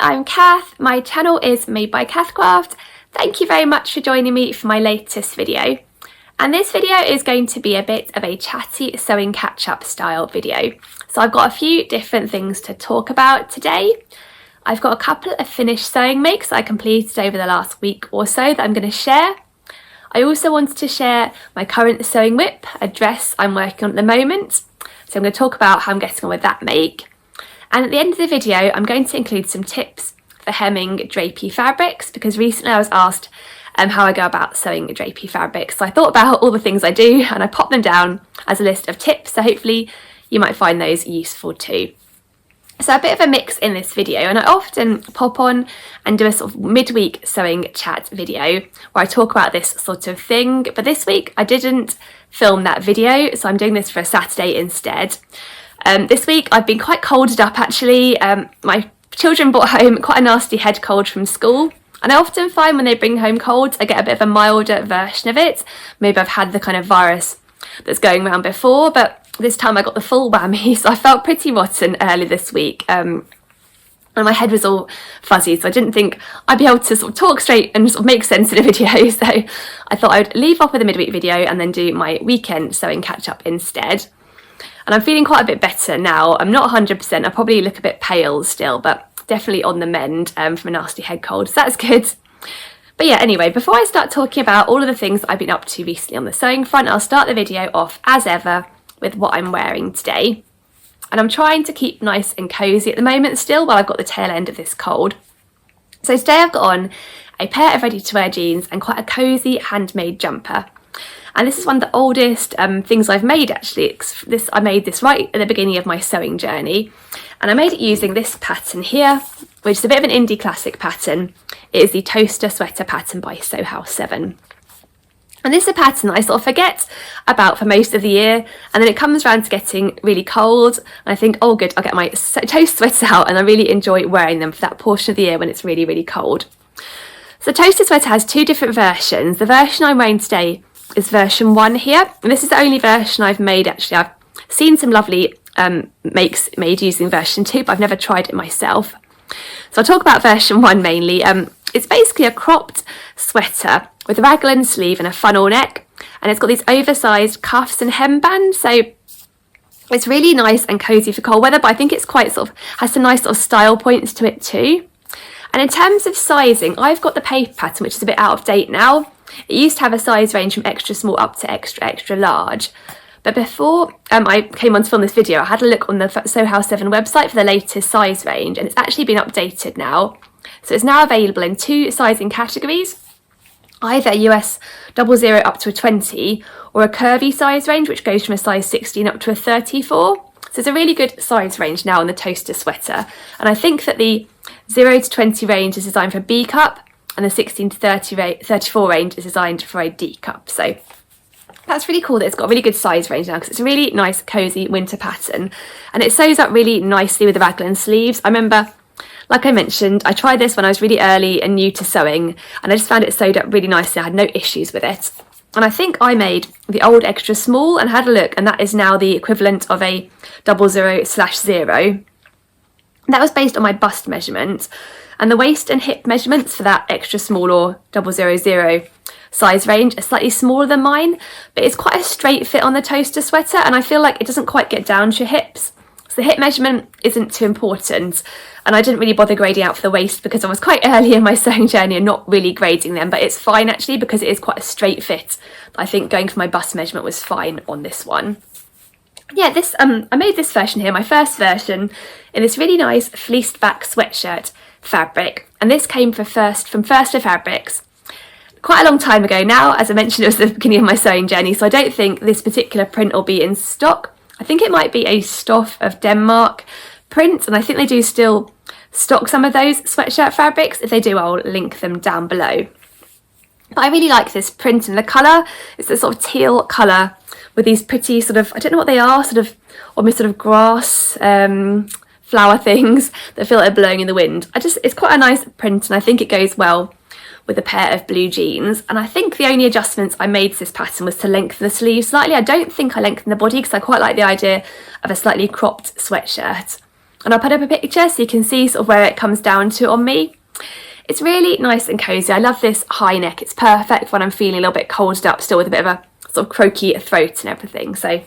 I'm Cath. My channel is Made by Cath Craft. Thank you very much for joining me for my latest video. And this video is going to be a bit of a chatty sewing catch-up style video. So I've got a few different things to talk about today. I've got a couple of finished sewing makes I completed over the last week or so that I'm going to share. I also wanted to share my current sewing whip, a dress I'm working on at the moment. So I'm going to talk about how I'm getting on with that make. And at the end of the video, I'm going to include some tips for hemming drapey fabrics, because recently I was asked how I go about sewing drapey fabrics. So I thought about all the things I do and I popped them down as a list of tips. So hopefully you might find those useful too. So a bit of a mix in this video, and I often pop on and do a sort of midweek sewing chat video where I talk about this sort of thing. But this week I didn't film that video, so I'm doing this for a Saturday instead. This week I've been quite colded up actually. My children brought home quite a nasty head cold from school, and I often find when they bring home colds I get a bit of a milder version of it. Maybe I've had the kind of virus that's going around before, but this time I got the full whammy, so I felt pretty rotten early this week. And my head was all fuzzy, so I didn't think I'd be able to sort of talk straight and sort of make sense in a video. So I thought I'd leave off with a midweek video and then do my weekend sewing catch up instead. And I'm feeling quite a bit better now. I'm not 100%, I probably look a bit pale still, but definitely on the mend from a nasty head cold, so that's good. But yeah, anyway, before I start talking about all of the things that I've been up to recently on the sewing front, I'll start the video off as ever with what I'm wearing today. And I'm trying to keep nice and cosy at the moment still while I've got the tail end of this cold. So today I've got on a pair of ready to wear jeans and quite a cosy handmade jumper. And this is one of the oldest things I've made actually. I made this right at the beginning of my sewing journey. And I made it using this pattern here, which is a bit of an indie classic pattern. It is the Toaster Sweater pattern by Sew House 7. And this is a pattern that I sort of forget about for most of the year, and then it comes around to getting really cold and I think, oh good, I'll get my toast sweaters out, and I really enjoy wearing them for that portion of the year when it's really, really cold. So the Toaster Sweater has two different versions. The version I'm wearing today is version 1 here, and this is the only version I've made actually. I've seen some lovely makes made using version 2, but I've never tried it myself. So I'll talk about version 1 mainly. It's basically a cropped sweater with a raglan sleeve and a funnel neck, and it's got these oversized cuffs and hembands, so it's really nice and cozy for cold weather, but I think it's quite sort of has some nice sort of style points to it too. And in terms of sizing, I've got the paper pattern, which is a bit out of date now. It used to have a size range from extra small up to extra large. But before I came on to film this video, I had a look on the Sew House 7 website for the latest size range, and it's actually been updated now. So it's now available in 2 sizing categories, either US 00 up to a 20, or a curvy size range, which goes from a size 16 up to a 34. So it's a really good size range now on the Toaster Sweater. And I think that the 0 to 20 range is designed for a B cup, and the 16 to 34 range is designed for a D cup. So that's really cool that it's got a really good size range now, because it's a really nice cozy winter pattern, and it sews up really nicely with the raglan sleeves. I remember, like I mentioned, I tried this when I was really early and new to sewing, and I just found it sewed up really nicely. I had no issues with it. And I think I made the old extra small and had a look, and that is now the equivalent of a 00/0. That was based on my bust measurement, and the waist and hip measurements for that extra small or 000 size range are slightly smaller than mine, but it's quite a straight fit on the Toaster Sweater, and I feel like it doesn't quite get down to your hips. So the hip measurement isn't too important, and I didn't really bother grading out for the waist because I was quite early in my sewing journey and not really grading them, but it's fine actually because it is quite a straight fit. I think going for my bust measurement was fine on this one. Yeah, this I made this version here, my first version, in this really nice fleeced back sweatshirt fabric, and this came from First Fabrics quite a long time ago now. As I mentioned, it was the beginning of my sewing journey, so I don't think this particular print will be in stock. I think it might be a Stoff of Denmark print, and I think they do still stock some of those sweatshirt fabrics. If they do, I'll link them down below. But I really like this print, and the colour, it's a sort of teal colour with these pretty sort of, I don't know what they are, sort of almost sort of grass flower things that feel like they're blowing in the wind. It's quite a nice print, and I think it goes well with a pair of blue jeans. And I think the only adjustments I made to this pattern was to lengthen the sleeves slightly. I don't think I lengthened the body because I quite like the idea of a slightly cropped sweatshirt. and I'll put up a picture so you can see sort of where it comes down to on me. It's really nice and cosy. I love this high neck. It's perfect when I'm feeling a little bit colded up still with a bit of a sort of croaky throat and everything. So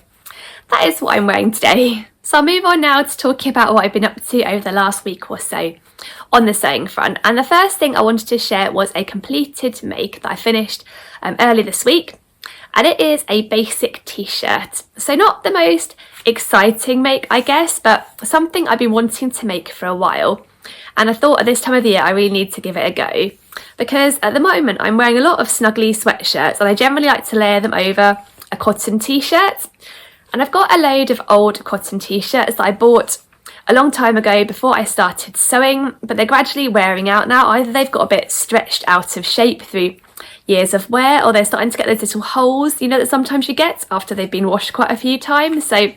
that is what I'm wearing today. So I'll move on now to talking about what I've been up to over the last week or so on the sewing front. And the first thing I wanted to share was a completed make that I finished early this week. And it is a basic t-shirt. So not the most exciting make, I guess, but something I've been wanting to make for a while. And I thought at this time of the year I really need to give it a go, because at the moment I'm wearing a lot of snuggly sweatshirts and I generally like to layer them over a cotton t-shirt. And I've got a load of old cotton t-shirts that I bought a long time ago before I started sewing, but they're gradually wearing out now. Either they've got a bit stretched out of shape through years of wear, or they're starting to get those little holes, you know, that sometimes you get after they've been washed quite a few times. So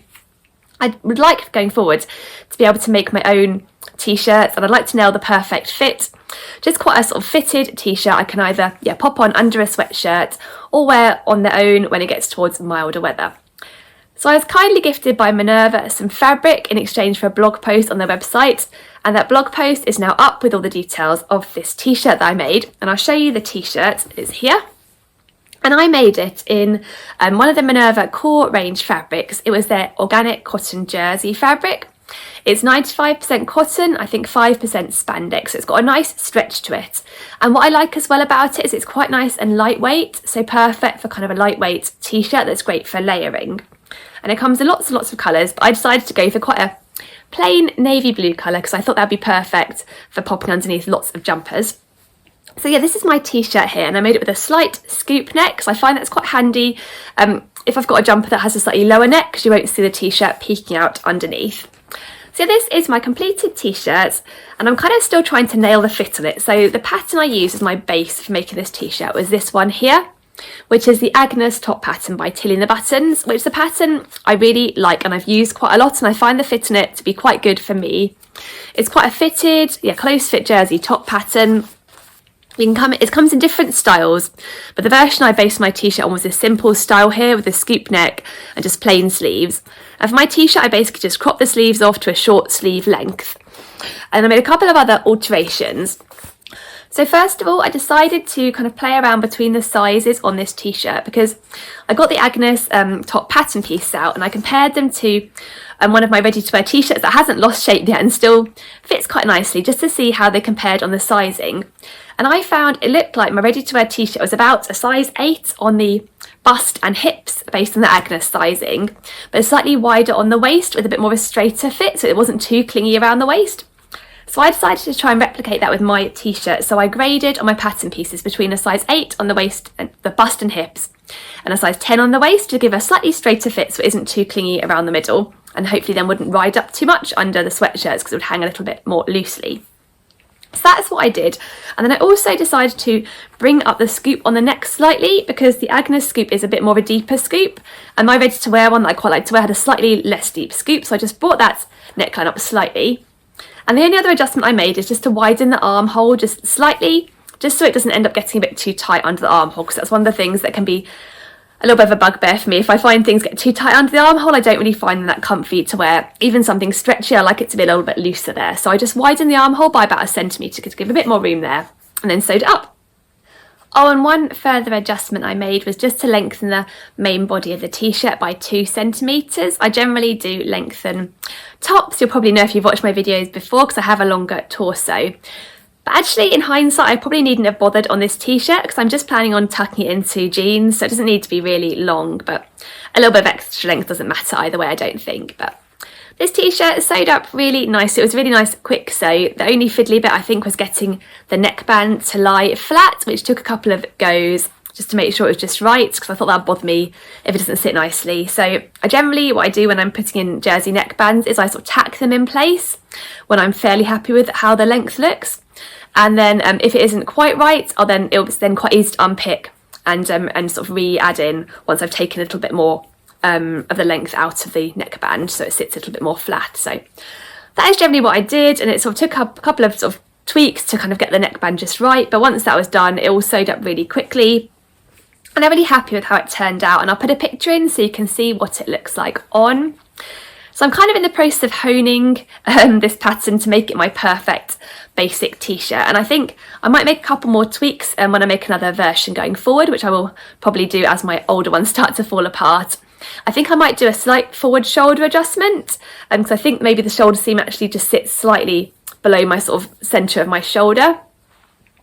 I would like, going forward, to be able to make my own t-shirts, and I'd like to nail the perfect fit. Just quite a sort of fitted t-shirt I can either pop on under a sweatshirt or wear on their own when it gets towards milder weather. So I was kindly gifted by Minerva some fabric in exchange for a blog post on their website, and that blog post is now up with all the details of this t-shirt that I made, and I'll show you the t-shirt. It's here. And I made it in one of the Minerva core range fabrics. It was their organic cotton jersey fabric. It's 95% cotton, I think 5% spandex. So it's got a nice stretch to it. And what I like as well about it is it's quite nice and lightweight, so perfect for kind of a lightweight t-shirt that's great for layering. And it comes in lots and lots of colours, but I decided to go for quite a plain navy blue colour because I thought that'd be perfect for popping underneath lots of jumpers. So yeah, this is my t-shirt here, and I made it with a slight scoop neck because I find that's quite handy if I've got a jumper that has a slightly lower neck, because you won't see the t-shirt peeking out underneath. So this is my completed t-shirt, and I'm kind of still trying to nail the fit on it. So the pattern I used as my base for making this t-shirt was this one here, which is the Agnes top pattern by Tilly and the Buttons, which is a pattern I really like and I've used quite a lot, and I find the fit on it to be quite good for me. It's quite a fitted, close fit jersey top pattern. It comes in different styles, but the version I based my t-shirt on was this simple style here with a scoop neck and just plain sleeves. And for my t-shirt I basically just cropped the sleeves off to a short sleeve length. And I made a couple of other alterations. So first of all, I decided to kind of play around between the sizes on this t-shirt because I got the Agnes top pattern piece out and I compared them to one of my ready-to-wear t-shirts that hasn't lost shape yet and still fits quite nicely, just to see how they compared on the sizing. And I found it looked like my ready-to-wear t-shirt was about a size 8 on the bust and hips based on the Agnes sizing, but slightly wider on the waist with a bit more of a straighter fit, so it wasn't too clingy around the waist. So I decided to try and replicate that with my t-shirt. So I graded on my pattern pieces between a size 8 on the waist and the bust and hips, and a size 10 on the waist to give a slightly straighter fit so it isn't too clingy around the middle, and hopefully then wouldn't ride up too much under the sweatshirts because it would hang a little bit more loosely. So that's what I did. And then I also decided to bring up the scoop on the neck slightly because the Agnes scoop is a bit more of a deeper scoop, and my ready-to-wear one that I quite like to wear had a slightly less deep scoop, so I just brought that neckline up slightly. And the only other adjustment I made is just to widen the armhole just slightly, just so it doesn't end up getting a bit too tight under the armhole, because that's one of the things that can be a little bit of a bugbear for me. If I find things get too tight under the armhole, I don't really find them that comfy to wear. Even something stretchy, I like it to be a little bit looser there. So I just widened the armhole by about 1 centimetre to give a bit more room there, and then sewed it up. Oh, and one further adjustment I made was just to lengthen the main body of the t-shirt by 2 centimetres. I generally do lengthen tops. You'll probably know if you've watched my videos before because I have a longer torso. But actually, in hindsight, I probably needn't have bothered on this t-shirt because I'm just planning on tucking it into jeans, so it doesn't need to be really long, but a little bit of extra length doesn't matter either way, I don't think. But this t-shirt is sewed up really nice. It was a really nice quick sew. The only fiddly bit I think was getting the neckband to lie flat, which took a couple of goes just to make sure it was just right, because I thought that would bother me if it doesn't sit nicely. So what I do when I'm putting in jersey neckbands is I sort of tack them in place when I'm fairly happy with how the length looks. And then if it isn't quite right, it's then quite easy to unpick and sort of re-add in once I've taken a little bit more of the length out of the neckband, so it sits a little bit more flat. So that is generally what I did, and it sort of took a couple of sort of tweaks to kind of get the neckband just right, but once that was done, it all sewed up really quickly, and I'm really happy with how it turned out. And I'll put a picture in so you can see what it looks like on. So I'm kind of in the process of honing this pattern to make it my perfect basic t-shirt, and I think I might make a couple more tweaks when I make another version going forward, which I will probably do as my older ones start to fall apart. I think I might do a slight forward shoulder adjustment, because I think maybe the shoulder seam actually just sits slightly below my sort of centre of my shoulder.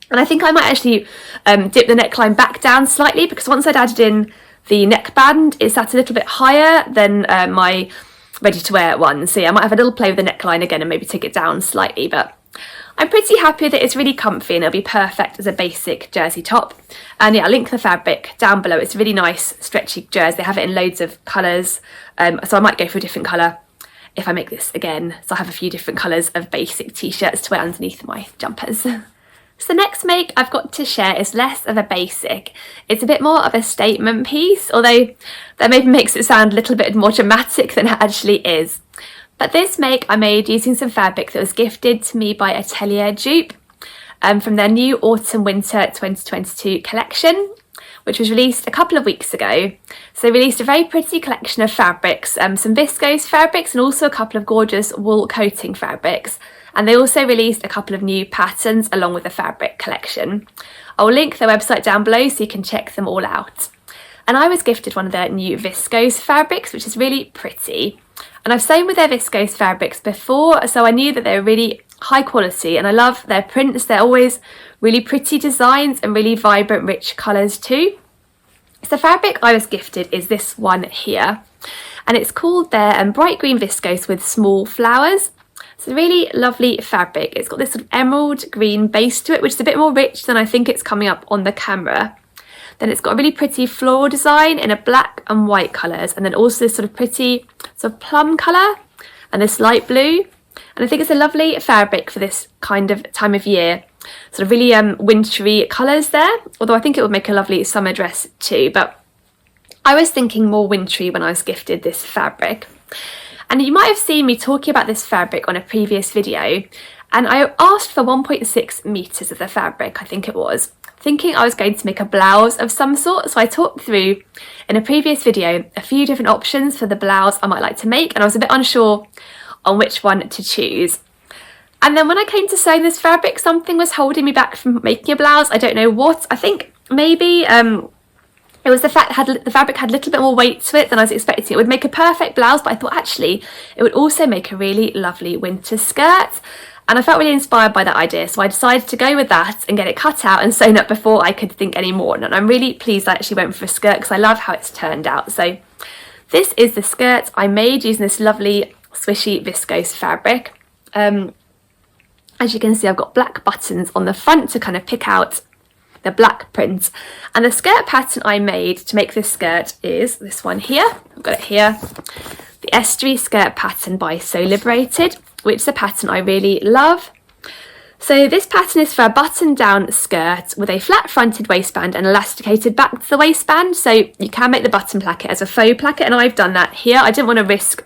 And I think I might actually dip the neckline back down slightly, because once I'd added in the neckband, it sat a little bit higher than my ready-to-wear one. So yeah, I might have a little play with the neckline again and maybe take it down slightly, but I'm pretty happy that it's really comfy and it'll be perfect as a basic jersey top. And yeah, I'll link the fabric down below. It's a really nice stretchy jersey. They have it in loads of colours, so I might go for a different colour if I make this again. So I have a few different colours of basic t-shirts to wear underneath my jumpers. So the next make I've got to share is less of a basic. It's a bit more of a statement piece, although that maybe makes it sound a little bit more dramatic than it actually is. But this make I made using some fabric that was gifted to me by Atelier Dupe from their new Autumn-Winter 2022 collection, which was released a couple of weeks ago. So they released a very pretty collection of fabrics, some viscose fabrics and also a couple of gorgeous wool coating fabrics. And they also released a couple of new patterns along with the fabric collection. I'll link their website down below so you can check them all out. And I was gifted one of their new viscose fabrics, which is really pretty. And I've sewn with their viscose fabrics before, so I knew that they were really high quality, and I love their prints. They're always really pretty designs and really vibrant, rich colours too. So the fabric I was gifted is this one here, and it's called their bright green viscose with small flowers. It's a really lovely fabric. It's got this sort of emerald green base to it, which is a bit more rich than I think it's coming up on the camera. Then it's got a really pretty floral design in a black and white colours, and then also this sort of pretty sort of plum colour and this light blue. And I think it's a lovely fabric for this kind of time of year. Sort of really wintry colours there, although I think it would make a lovely summer dress too. But I was thinking more wintry when I was gifted this fabric. And you might have seen me talking about this fabric on a previous video, and I asked for 1.6 metres of the fabric, I think it was, thinking I was going to make a blouse of some sort. So I talked through in a previous video a few different options for the blouse I might like to make, and I was a bit unsure on which one to choose. And then when I came to sewing this fabric, something was holding me back from making a blouse. I don't know what. I think maybe it was the fact that the fabric had a little bit more weight to it than I was expecting. It would make a perfect blouse, but I thought actually it would also make a really lovely winter skirt. And I felt really inspired by that idea, so I decided to go with that and get it cut out and sewn up before I could think any more. And I'm really pleased I actually went for a skirt because I love how it's turned out. So this is the skirt I made using this lovely swishy viscose fabric. As you can see, I've got black buttons on the front to kind of pick out the black print. And the skirt pattern I made to make this skirt is this one here. I've got it here. The Estuary skirt pattern by Liberated, which is a pattern I really love. So this pattern is for a button-down skirt with a flat-fronted waistband and elasticated back to the waistband. So you can make the button placket as a faux placket, and I've done that here. I didn't want to risk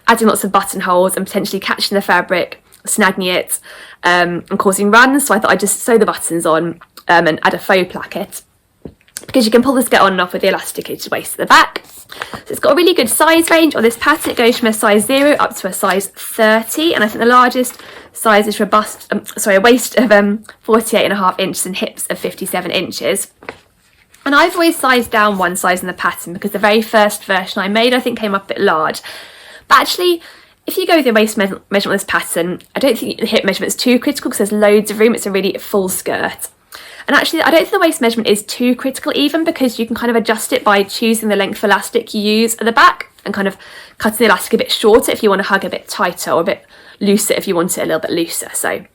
adding lots of buttonholes and potentially catching the fabric, snagging it, and causing runs. So I thought I'd just sew the buttons on and add a faux placket, because you can pull the skirt on and off with the elasticated waist at the back. So it's got a really good size range on this pattern. It goes from a size 0 up to a size 30, and I think the largest size is for a waist of 48.5 inches and hips of 57 inches. And I've always sized down one size in the pattern because the very first version I made I think came up a bit large. But actually, if you go with your waist measurement on this pattern, I don't think the hip measurement is too critical because there's loads of room. It's a really full skirt. And actually, I don't think the waist measurement is too critical even, because you can kind of adjust it by choosing the length of elastic you use at the back and kind of cutting the elastic a bit shorter if you want to hug a bit tighter, or a bit looser if you want it a little bit looser. So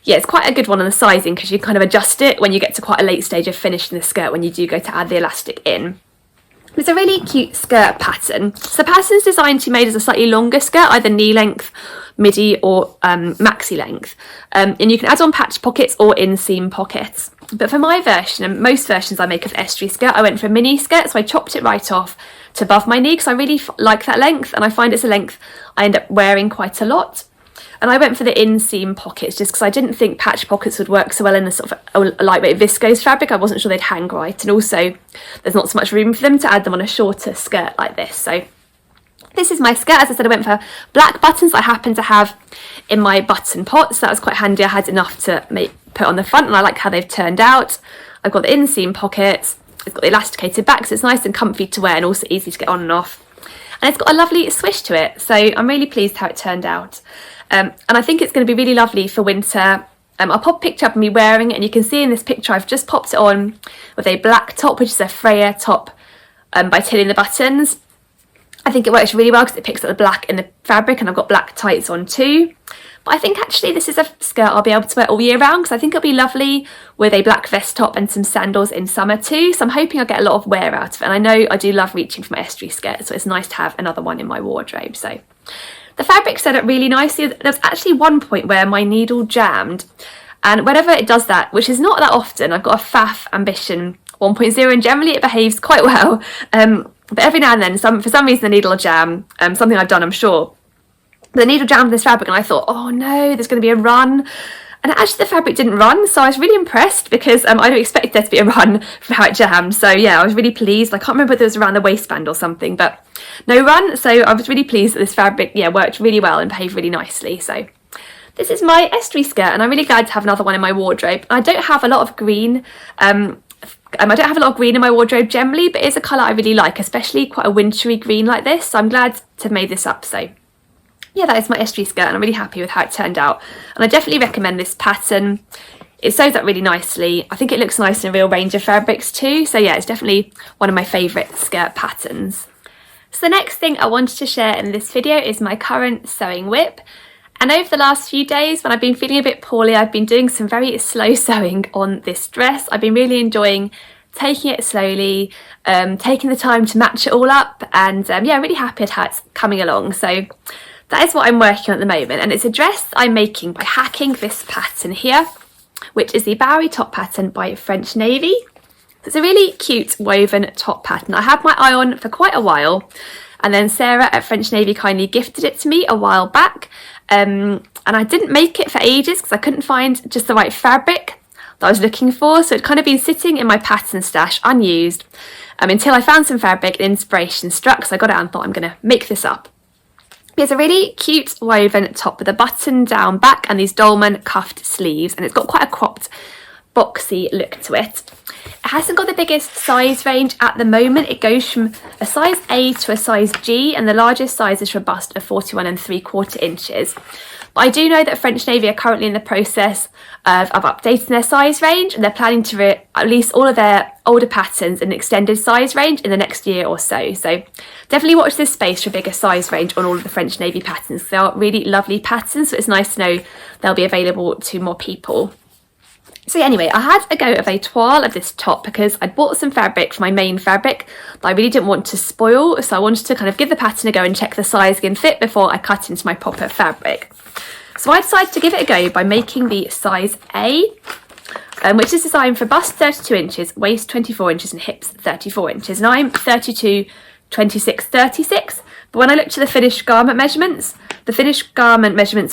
yeah, it's quite a good one on the sizing because you kind of adjust it when you get to quite a late stage of finishing the skirt when you do go to add the elastic in. It's a really cute skirt pattern. So the pattern is designed to be made as a slightly longer skirt, either knee length, midi or maxi length. And you can add on patch pockets or inseam pockets. But for my version, and most versions I make of the Estuary skirt, I went for a mini skirt, so I chopped it right off to above my knee because I really like that length, and I find it's a length I end up wearing quite a lot. And I went for the inseam pockets just because I didn't think patch pockets would work so well in a sort of a lightweight viscose fabric. I wasn't sure they'd hang right, and also there's not so much room for them to add them on a shorter skirt like this. So This is my skirt. As I said, I went for black buttons I happen to have in my button pot, so that was quite handy. I had enough to put on the front, and I like how they've turned out. I've got the inseam pockets, it's got the elasticated back, so it's nice and comfy to wear and also easy to get on and off. And it's got a lovely swish to it, so I'm really pleased how it turned out. And I think it's going to be really lovely for winter. I'll pop a picture up of me wearing it, and you can see in this picture I've just popped it on with a black top, which is a Freya top by Tilly the Buttons. I think it works really well because it picks up the black in the fabric, and I've got black tights on too. But I think actually this is a skirt I'll be able to wear all year round, because I think it'll be lovely with a black vest top and some sandals in summer too. So I'm hoping I'll get a lot of wear out of it. And I know I do love reaching for my Estuary skirt, so it's nice to have another one in my wardrobe. So the fabric set up really nicely. There's actually one point where my needle jammed, and whenever it does that, which is not that often, I've got a Faff Ambition 1.0 and generally it behaves quite well. But every now and then, for some reason, the needle will jam. Something I've done, I'm sure. The needle jammed this fabric, and I thought, oh no, there's going to be a run. And actually, the fabric didn't run, so I was really impressed because I don't expect there to be a run from how it jammed. So yeah, I was really pleased. I can't remember whether it was around the waistband or something, but no run. So I was really pleased that this fabric, worked really well and behaved really nicely. So this is my Estuary skirt, and I'm really glad to have another one in my wardrobe. I don't have a lot of green. I don't have a lot of green in my wardrobe generally, but it's a colour I really like, especially quite a wintry green like this. So I'm glad to have made this up. So yeah, that is my Estuary skirt, and I'm really happy with how it turned out. And I definitely recommend this pattern. It sews up really nicely. I think it looks nice in a real range of fabrics too. So yeah, it's definitely one of my favourite skirt patterns. So the next thing I wanted to share in this video is my current sewing whip. And over the last few days, when I've been feeling a bit poorly, I've been doing some very slow sewing on this dress. I've been really enjoying taking it slowly, taking the time to match it all up, and really happy at how it's coming along. So that is what I'm working on at the moment, and it's a dress I'm making by hacking this pattern here, which is the Bowery top pattern by French Navy. It's a really cute woven top pattern. I had my eye on for quite a while, and then Sarah at French Navy kindly gifted it to me a while back. And I didn't make it for ages because I couldn't find just the right fabric that I was looking for, so it'd kind of been sitting in my pattern stash unused until I found some fabric and inspiration struck, so I got it out and thought I'm going to make this up. It's a really cute woven top with a button down back and these dolman cuffed sleeves, and it's got quite a cropped boxy look to it. It hasn't got the biggest size range at the moment. It goes from a size A to a size G, and the largest size is for a bust of 41 3/4 inches. But I do know that French Navy are currently in the process of updating their size range, and they're planning to release all of their older patterns in an extended size range in the next year or so. So definitely watch this space for a bigger size range on all of the French Navy patterns. They are really lovely patterns, so it's nice to know they'll be available to more people. So yeah, anyway, I had a go of a toile of this top because I'd bought some fabric for my main fabric that I really didn't want to spoil, so I wanted to kind of give the pattern a go and check the sizing and fit before I cut into my proper fabric. So I decided to give it a go by making the size A, which is designed for bust 32 inches, waist 24 inches and hips 34 inches. And I'm 32, 26, 36, but when I looked at the finished garment measurements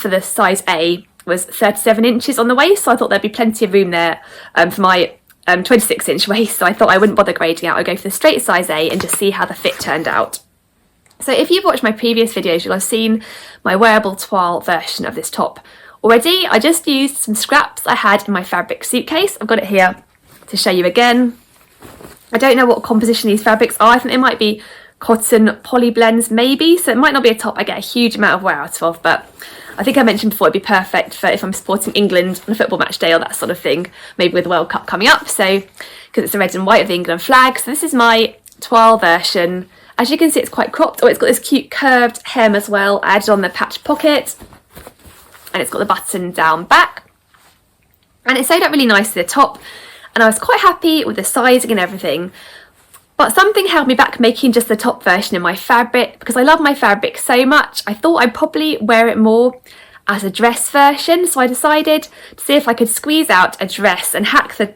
for the size A was 37 inches on the waist, so I thought there'd be plenty of room there for my 26 inch waist, so I thought I wouldn't bother grading out. I'd go for the straight size A and just see how the fit turned out. So if you've watched my previous videos, you'll have seen my wearable toile version of this top already. I just used some scraps I had in my fabric suitcase. I've got it here to show you again. I don't know what composition these fabrics are. I think they might be cotton poly blends maybe, so it might not be a top I get a huge amount of wear out of, but I think I mentioned before it'd be perfect for if I'm supporting England on a football match day or that sort of thing, maybe with the World Cup coming up, so because it's the red and white of the England flag. So this is my toile version. As you can see, it's quite cropped. Oh, it's got this cute curved hem as well. I added on the patch pocket, and it's got the button down back, and it's sewed up really nicely at the top, and I was quite happy with the sizing and everything. But something held me back making just the top version in my fabric, because I love my fabric so much. I thought I'd probably wear it more as a dress version, so I decided to see if I could squeeze out a dress and hack the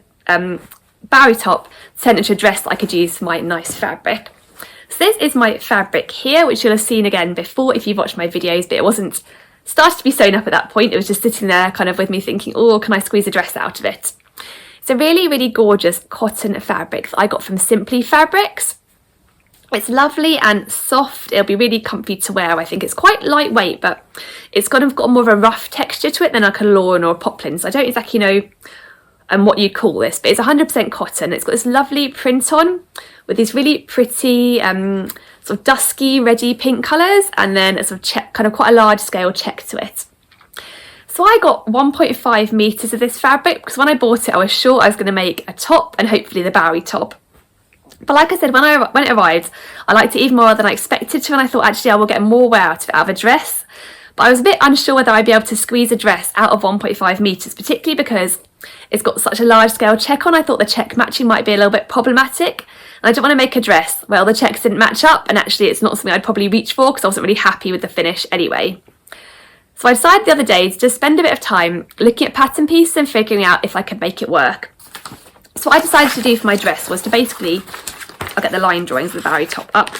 Bowery top to turn it into a dress that I could use for my nice fabric. So this is my fabric here, which you'll have seen again before if you've watched my videos, but it wasn't started to be sewn up at that point. It was just sitting there kind of with me thinking, oh, can I squeeze a dress out of it? It's a really, really gorgeous cotton fabric that I got from Simply Fabrics. It's lovely and soft. It'll be really comfy to wear. I think it's quite lightweight, but it's kind of got more of a rough texture to it than like a lawn or a poplin. So I don't exactly know what you call this, but it's 100% cotton. It's got this lovely print on with these really pretty sort of dusky reddy pink colours, and then a sort of check, kind of quite a large scale check to it. So I got 1.5 metres of this fabric because when I bought it I was sure I was going to make a top and hopefully the Bowery top. But like I said, when it arrived, I liked it even more than I expected to, and I thought actually I will get more wear out of it out of a dress. But I was a bit unsure whether I'd be able to squeeze a dress out of 1.5 metres, particularly because it's got such a large scale check on. I thought the check matching might be a little bit problematic, and I didn't want to make a dress well the checks didn't match up, and actually it's not something I'd probably reach for because I wasn't really happy with the finish anyway. So I decided the other day to just spend a bit of time looking at pattern pieces and figuring out if I could make it work. So what I decided to do for my dress was to basically, I'll get the line drawings of the Bowery top up,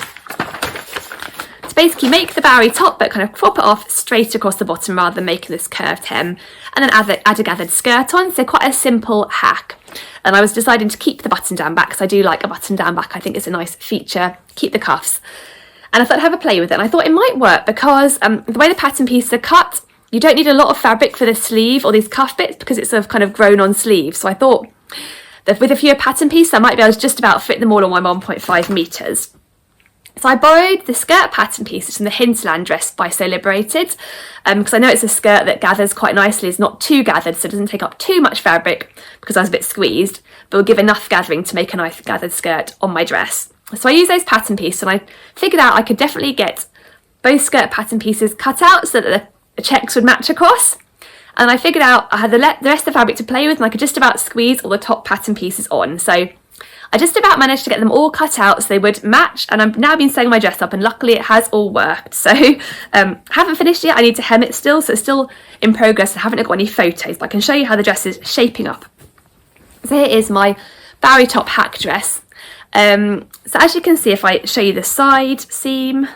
to basically make the Bowery top but kind of crop it off straight across the bottom rather than making this curved hem, and then add a gathered skirt on, so quite a simple hack. And I was deciding to keep the button down back because I do like a button down back. I think it's a nice feature, keep the cuffs. And I thought I'd have a play with it, and I thought it might work because the way the pattern pieces are cut, you don't need a lot of fabric for the sleeve or these cuff bits because it's sort of kind of grown on sleeves. So I thought that with a few pattern pieces I might be able to just about fit them all on my 1.5 metres. So I borrowed the skirt pattern pieces from the Hinterland dress by So Liberated, because I know it's a skirt that gathers quite nicely. It's not too gathered, so it doesn't take up too much fabric because I was a bit squeezed, but will give enough gathering to make a nice gathered skirt on my dress. So I used those pattern pieces, and I figured out I could definitely get both skirt pattern pieces cut out so that the checks would match across. And I figured out I had the rest of the fabric to play with, and I could just about squeeze all the top pattern pieces on. So I just about managed to get them all cut out so they would match, and I've now been sewing my dress up, and luckily it has all worked. So haven't finished yet, I need to hem it still, so it's still in progress. I haven't got any photos, but I can show you how the dress is shaping up. So here is my Bowery top hack dress. So as you can see, if I show you the side seam,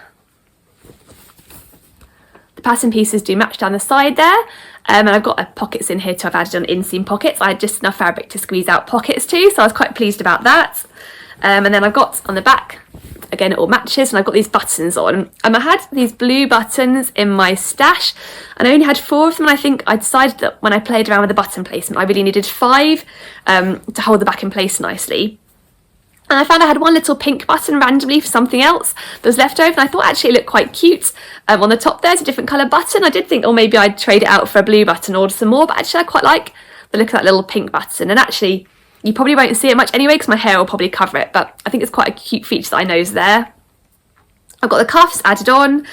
the pattern pieces do match down the side there. And I've got pockets in here too. I've added on inseam pockets. I had just enough fabric to squeeze out pockets too, so I was quite pleased about that. And then I've got on the back, again it all matches, and I've got these buttons on. I had these blue buttons in my stash, and I only had 4 of them, and I think I decided that when I played around with the button placement I really needed 5 to hold the back in place nicely. And I found I had one little pink button randomly for something else that was left over, and I thought actually it looked quite cute. On the top there's a different colour button. I did think, oh, maybe I'd trade it out for a blue button or order some more, but actually I quite like the look of that little pink button. And actually you probably won't see it much anyway because my hair will probably cover it, but I think it's quite a cute feature that I know is there. I've got the cuffs added on,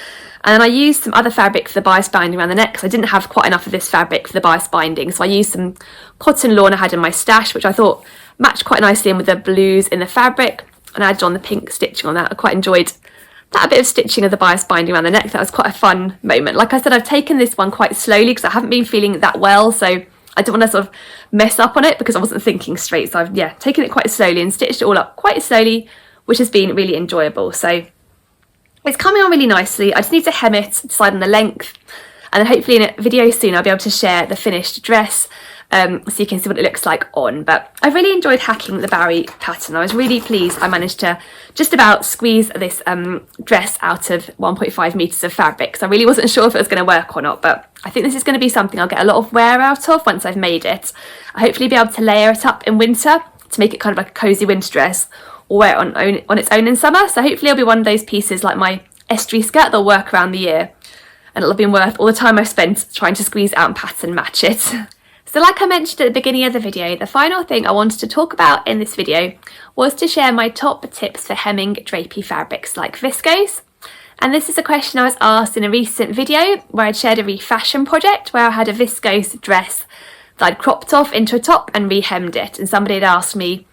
and then I used some other fabric for the bias binding around the neck because I didn't have quite enough of this fabric for the bias binding, so I used some cotton lawn I had in my stash, which I thought matched quite nicely in with the blues in the fabric, and I added on the pink stitching on that. I quite enjoyed that bit of stitching of the bias binding around the neck. That was quite a fun moment. Like I said, I've taken this one quite slowly because I haven't been feeling that well, so I didn't want to sort of mess up on it because I wasn't thinking straight. So I've taken it quite slowly and stitched it all up quite slowly, which has been really enjoyable. So it's coming on really nicely. I just need to hem it, decide on the length, and then hopefully in a video soon I'll be able to share the finished dress, so you can see what it looks like on. But I really enjoyed hacking the Bowery pattern. I was really pleased I managed to just about squeeze this dress out of 1.5 metres of fabric, so I really wasn't sure if it was going to work or not, but I think this is going to be something I'll get a lot of wear out of once I've made it. I'll hopefully be able to layer it up in winter to make it kind of like a cosy winter dress, or wear it on its own in summer. So hopefully it'll be one of those pieces like my Estuary skirt that'll work around the year, and it'll have been worth all the time I've spent trying to squeeze out and pattern match it. So like I mentioned at the beginning of the video, the final thing I wanted to talk about in this video was to share my top tips for hemming drapey fabrics like viscose. And this is a question I was asked in a recent video where I'd shared a refashion project where I had a viscose dress that I'd cropped off into a top and re-hemmed it, and somebody had asked me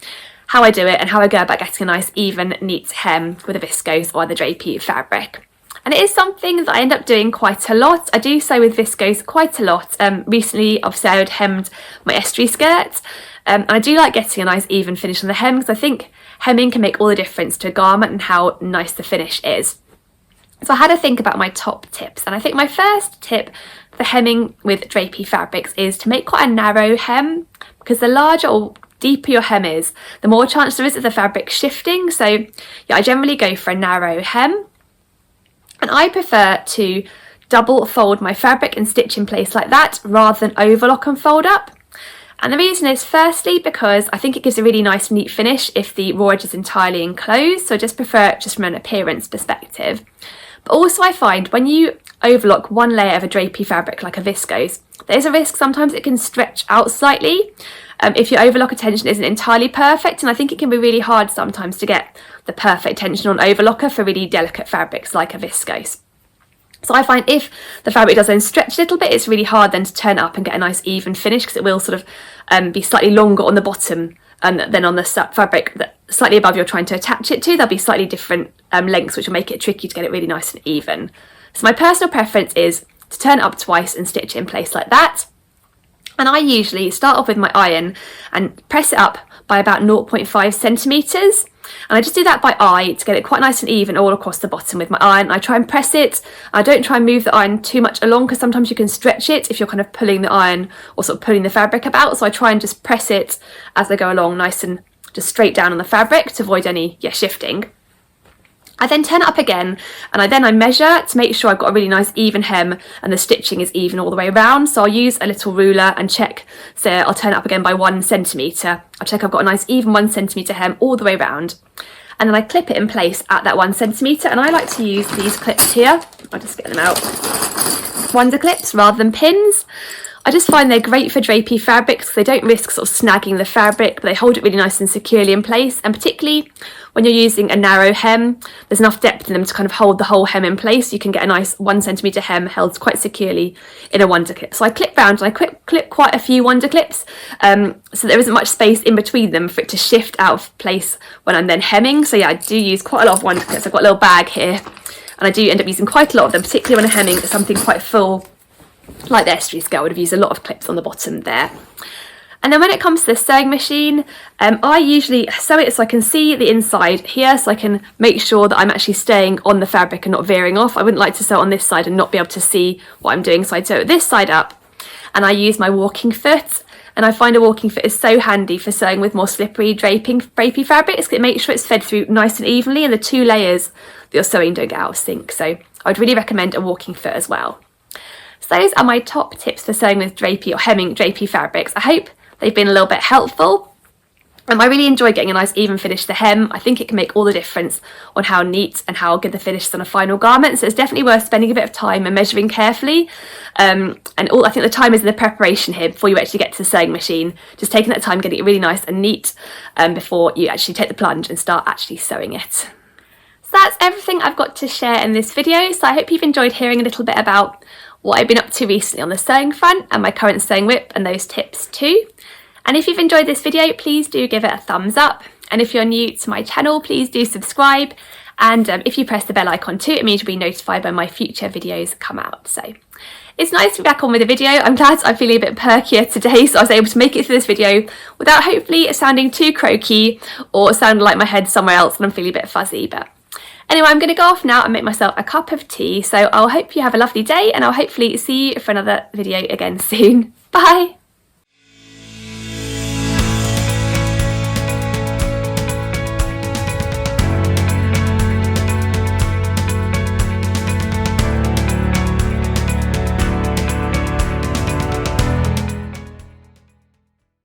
how I do it and how I go about getting a nice even neat hem with a viscose or the drapey fabric. And it is something that I end up doing quite a lot. I do sew with viscose quite a lot. Recently I've sewed hemmed my Estuary skirt, and I do like getting a nice even finish on the hem because I think hemming can make all the difference to a garment and how nice the finish is. So I had to think about my top tips, and I think my first tip for hemming with drapey fabrics is to make quite a narrow hem, because the larger or deeper your hem is, the more chance there is of the fabric shifting. So yeah, I generally go for a narrow hem, and I prefer to double fold my fabric and stitch in place like that rather than overlock and fold up. And the reason is firstly because I think it gives a really nice neat finish if the raw edge is entirely enclosed, so I just prefer it just from an appearance perspective. But also I find when you overlock one layer of a drapey fabric like a viscose, there's a risk sometimes it can stretch out slightly if your overlock tension isn't entirely perfect, and I think it can be really hard sometimes to get the perfect tension on overlocker for really delicate fabrics like a viscose. So I find if the fabric does then stretch a little bit, it's really hard then to turn it up and get a nice even finish, because it will sort of be slightly longer on the bottom than on the fabric that slightly above you're trying to attach it to. There'll be slightly different lengths, which will make it tricky to get it really nice and even. So my personal preference is to turn it up twice and stitch it in place like that. And I usually start off with my iron and press it up by about 0.5 centimetres. And I just do that by eye to get it quite nice and even all across the bottom with my iron. I try and press it. I don't try and move the iron too much along, because sometimes you can stretch it if you're kind of pulling the iron or sort of pulling the fabric about. So I try and just press it as I go along, nice and just straight down on the fabric to avoid any shifting. I then turn it up again, and I measure to make sure I've got a really nice even hem and the stitching is even all the way around. So I'll use a little ruler and check, so I'll turn it up again by 1 centimetre. I'll check I've got a nice even 1 centimetre hem all the way around. And then I clip it in place at that 1 centimetre, and I like to use these clips here. I'll just get them out. Wonder clips rather than pins. I just find they're great for drapey fabrics because they don't risk sort of snagging the fabric, but they hold it really nice and securely in place. And particularly when you're using a narrow hem, there's enough depth in them to kind of hold the whole hem in place. You can get a nice 1 centimetre hem held quite securely in a wonder clip. So I clip round and I clip quite a few wonder clips, so there isn't much space in between them for it to shift out of place when I'm then hemming. So yeah, I do use quite a lot of wonder clips. I've got a little bag here, and I do end up using quite a lot of them, particularly when I'm hemming something quite full like the Estuary skirt. I would have used a lot of clips on the bottom there. And then when it comes to the sewing machine, I usually sew it so I can see the inside here, so I can make sure that I'm actually staying on the fabric and not veering off. I wouldn't like to sew on this side and not be able to see what I'm doing, so I'd sew this side up, and I use my walking foot. And I find a walking foot is so handy for sewing with more slippery drapey fabrics. It makes sure it's fed through nice and evenly, and the two layers that you're sewing don't get out of sync. So I'd really recommend a walking foot as well. So those are my top tips for sewing with drapey or hemming drapey fabrics. I hope they've been a little bit helpful. I really enjoy getting a nice even finish to the hem. I think it can make all the difference on how neat and how good the finish is on a final garment. So it's definitely worth spending a bit of time and measuring carefully. I think the time is in the preparation here before you actually get to the sewing machine. Just taking that time, getting it really nice and neat before you actually take the plunge and start actually sewing it. So that's everything I've got to share in this video. So I hope you've enjoyed hearing a little bit about what I've been up to recently on the sewing front and my current sewing whip and those tips too. And if you've enjoyed this video, please do give it a thumbs up. And if you're new to my channel, please do subscribe. And if you press the bell icon too, it means you'll be notified when my future videos come out. So it's nice to be back on with a video. I'm glad I'm feeling a bit perkier today, so I was able to make it through this video without hopefully sounding too croaky or sounding like my head's somewhere else and I'm feeling a bit fuzzy. But anyway, I'm going to go off now and make myself a cup of tea. So I'll hope you have a lovely day, and I'll hopefully see you for another video again soon. Bye!